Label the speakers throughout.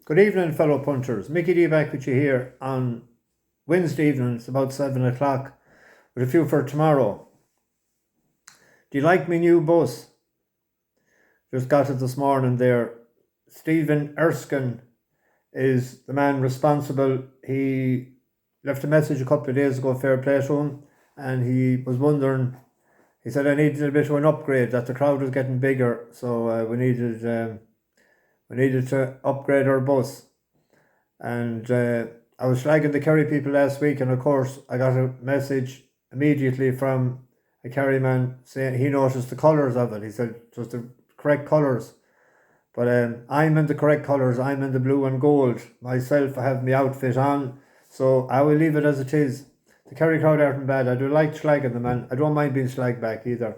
Speaker 1: Good evening, fellow punters. Mickey D back with you here on Wednesday evening. It's about 7 o'clock with a few for tomorrow. Do you like my new bus? Just got it this morning there. Stephen Erskine is the man responsible. He left a message a couple of days ago, fair play to him, and he was wondering, he said I needed a bit of an upgrade, that the crowd was getting bigger, so we needed to upgrade our bus. And I was slagging the Kerry people last week, and of course I got a message immediately from a Kerry man saying he noticed the colours of it. He said it was the correct colours. But I'm in the correct colours. I'm in the blue and gold. Myself, I have my outfit on, so I will leave it as it is. The Kerry crowd aren't bad. I do like slagging them, and I don't mind being slagged back either.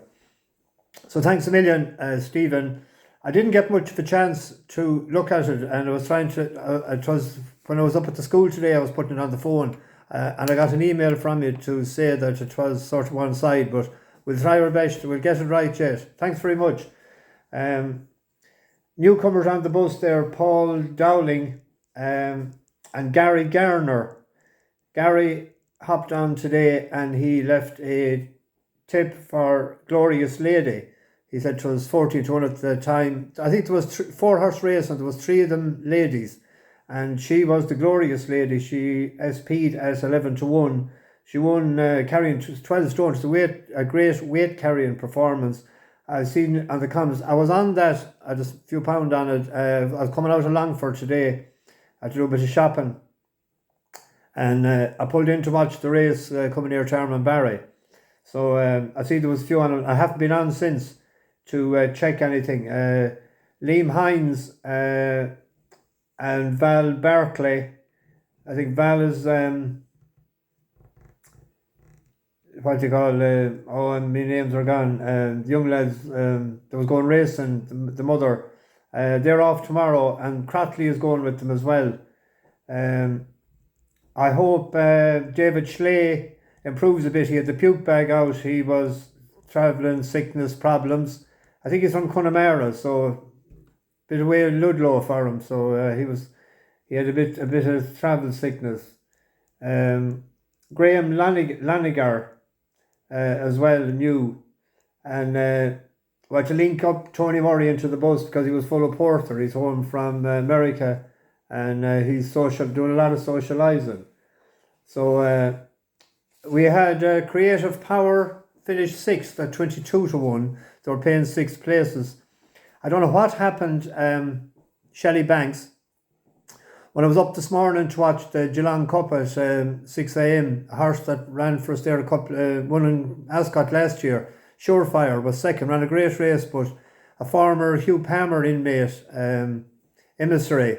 Speaker 1: So thanks a million, Stephen. I didn't get much of a chance to look at it, and I was trying to, it was when I was up at the school today, I was putting it on the phone, and I got an email from you to say that it was sort of one side, but we'll try our best, we'll get it right yet. Thanks very much. Newcomers on the bus there, Paul Dowling and Gary Garner. Gary hopped on today and he left a tip for Glorious Lady. He said it was 40 to 1 at the time. I think there was 4-horse race and there was 3 of them ladies. And she was the Glorious Lady. She SP'd at 11 to 1. She won carrying 12 stones. A great weight carrying performance. I've seen on the comments. I was on that. I just a few pound on it. I was coming out of Longford today. I had to do a bit of shopping. And I pulled in to watch the race coming near Charman Barry. So I see there was a few on it. I haven't been on since to check anything. Liam Hines and Val Barclay. I think Val is what do you call my names are gone. The young lads that was going racing, the mother, they're off tomorrow, and Cratley is going with them as well. I hope David Schley improves a bit. He had the puke bag out. He was travelling, sickness problems. I think he's from Connemara, so a bit away in Ludlow for him. So he had a bit of travel sickness. Graham Lanigar as well, new, and to link up Tony Murray into the bus because he was full of porter. He's home from America, and he's doing a lot of socialising. So we had Creative Power finished 6th at 22 to 1. They were paying 6 places. I don't know what happened. Shelley Banks, when I was up this morning to watch the Geelong Cup at 6 a.m, a horse that ran for us there won in Ascot last year, Surefire, was second, ran a great race, but a former Hugh Palmer inmate, Emissary,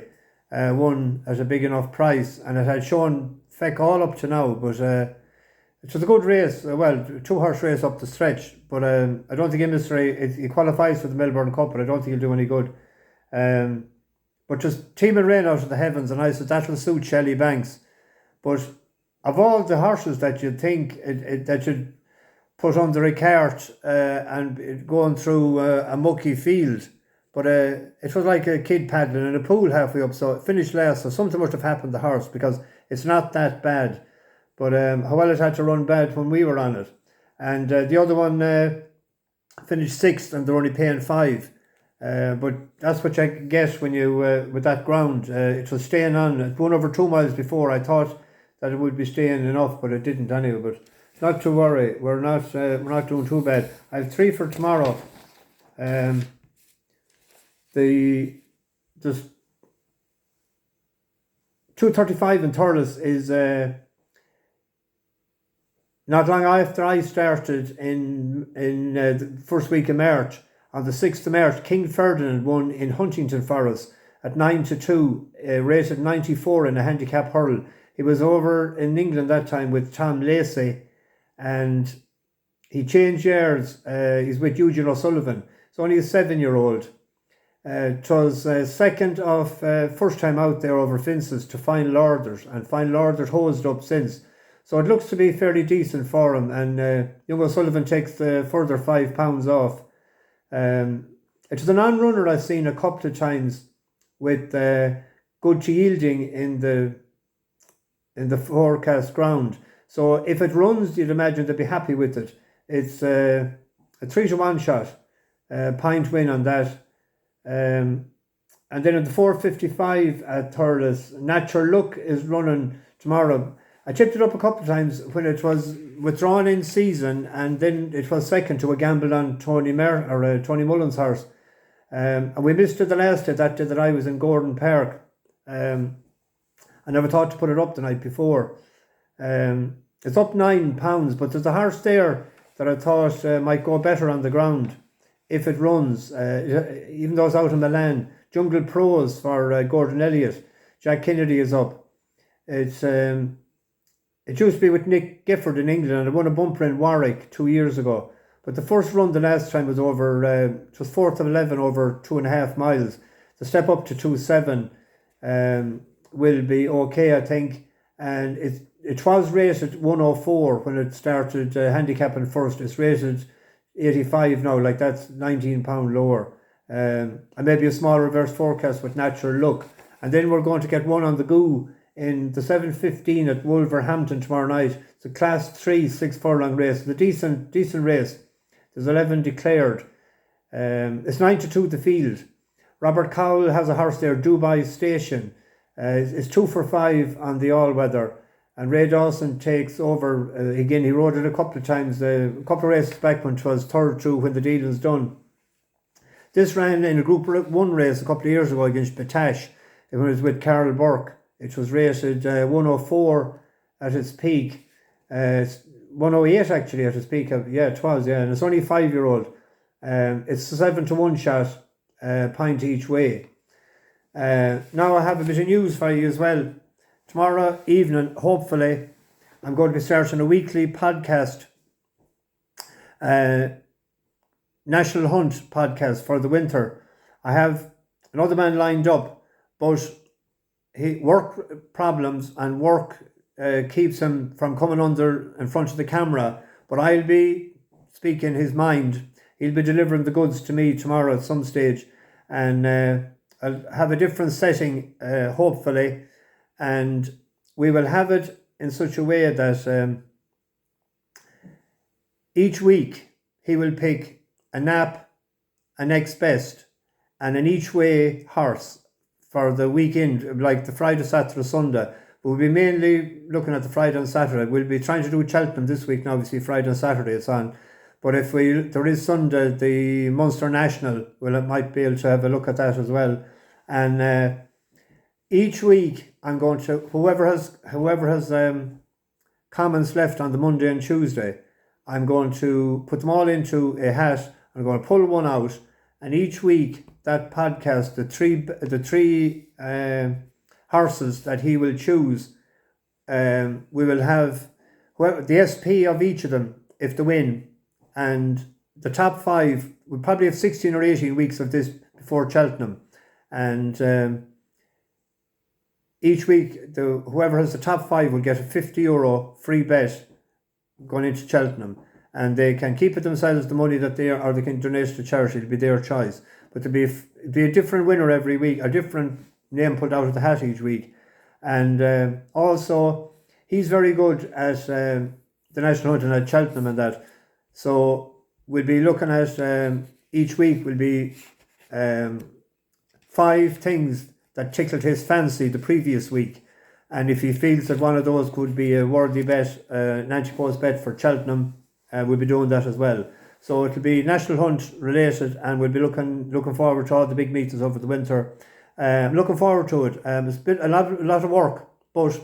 Speaker 1: won at a big enough price, and it had shown feck all up to now, but it was a good race, 2-horse race up the stretch, but I don't think Emissary, he qualifies for the Melbourne Cup, but I don't think he'll do any good. But just teaming rain out of the heavens, and I said that will suit Shelley Banks. But of all the horses that you'd think that you'd put under a cart and going through a mucky field, but it was like a kid paddling in a pool halfway up, so it finished last, so something must have happened to the horse because it's not that bad. But how well it had to run bad when we were on it. And the other one finished 6th and they're only paying 5. But that's what you get when you with that ground. It was staying on. It went over 2 miles before. I thought that it would be staying enough, but it didn't anyway. But not to worry. We're not doing too bad. I have 3 for tomorrow. The 2:35 in Thurles is not long after I started in the first week of March. On the 6th of March, King Ferdinand won in Huntington for us at 9 to 2, rated 94 in a handicap hurl. He was over in England that time with Tom Lacey, and he changed years. He's with Eugene O'Sullivan. He's only a 7-year-old. It was first time out there over fences to Final Orders, and Final Orders hosed up since. So it looks to be fairly decent for him, and young O'Sullivan takes the further £5 off. It was an on-runner I've seen a couple of times with good to yielding in the forecast ground. So if it runs, you'd imagine they'd be happy with it. It's a 3-to-1 shot, pint win on that. And then at the 4:55 at Thurles, Natural Look is running tomorrow. I chipped it up a couple of times when it was withdrawn in season, and then it was second to a gamble on Tony Mullen's horse. And we missed it the last day, that day that I was in Gordon Park. I never thought to put it up the night before. It's up £9, but there's a horse there that I thought might go better on the ground if it runs, even though it's out in Milan. Jungle Prose for Gordon Elliott. Jack Kennedy is up. It used to be with Nick Gifford in England, and it won a bumper in Warwick 2 years ago. But the first run the last time was over, it was 4th of 11 over 2.5 miles. The step up to 2.7 will be okay, I think. And it was rated 104 when it started handicapping first. It's rated 85 now, like that's £19 lower. And maybe a small reverse forecast with Natural Look. And then we're going to get one on the go in the 7:15 at Wolverhampton tomorrow night. It's a Class 3 6 furlong race. It's a decent race. There's 11 declared. It's 9-2 the field. Robert Cowell has a horse there, Dubai Station. It's 2 for 5 on the all-weather. And Ray Dawson takes over. Again, he rode it a couple of times, a couple of races back when it was third through when the dealing's done. This ran in a Group 1 race a couple of years ago against Batash. It was with Carol Burke. It was rated 104 at its peak. 108 actually at its peak. Yeah, it was, yeah. And it's only a 5-year-old. It's a 7-to-1 shot, pint each way. Now I have a bit of news for you as well. Tomorrow evening, hopefully, I'm going to be starting a weekly podcast, National Hunt podcast for the winter. I have another man lined up, but work problems and work keeps him from coming in front of the camera. But I'll be speaking his mind. He'll be delivering the goods to me tomorrow at some stage, and I'll have a different setting, hopefully, and we will have it in such a way that each week he will pick a nap, a next best, and an each way horse for the weekend, like the Friday, Saturday, Sunday. But we'll be mainly looking at the Friday and Saturday. We'll be trying to do Cheltenham this week. Now, obviously, Friday and Saturday it's on. But if there is Sunday, the Munster National, well, I might be able to have a look at that as well. And each week, I'm going to, whoever has comments left on the Monday and Tuesday, I'm going to put them all into a hat. I'm going to pull one out, and each week that podcast, the three horses that he will choose, we will have the SP of each of them if they win, and the top 5. We'll probably have 16 or 18 weeks of this before Cheltenham, and each week whoever has the top 5 will get a €50 free bet going into Cheltenham. And they can keep it themselves, the money that or they can donate to charity. It'll be their choice. But there'll be a different winner every week, a different name pulled out of the hat each week. And also, he's very good at the National Hunt and at Cheltenham and that. So we'll be looking at each week will be 5 things that tickled his fancy the previous week. And if he feels that one of those could be a worthy bet, an anti-post bet for Cheltenham, we'll be doing that as well. So it'll be National Hunt related, and we'll be looking forward to all the big meetings over the winter. Looking forward to it. It's been a lot of work, but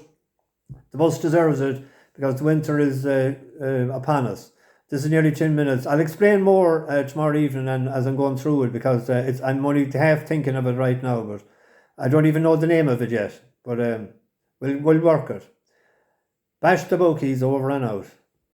Speaker 1: the bus deserves it because the winter is upon us. This is nearly 10 minutes. I'll explain more tomorrow evening and as I'm going through it, because I'm only half thinking of it right now, but I don't even know the name of it yet. But we'll work it. Bash the bookies, over and out.